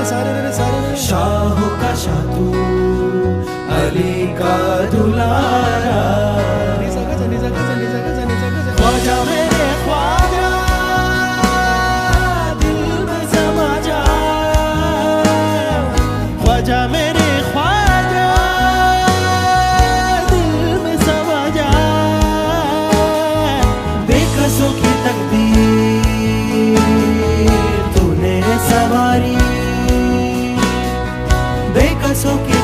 शाह का शाह तू, अली का दुलारा, ख्वाजा मेरे ख्वाजा, दिल में समा जा, ख्वाजा मेरे ख्वाजा, दिल में समा जा। बेकसों की तकदीर तूने सवारी, बेकसों की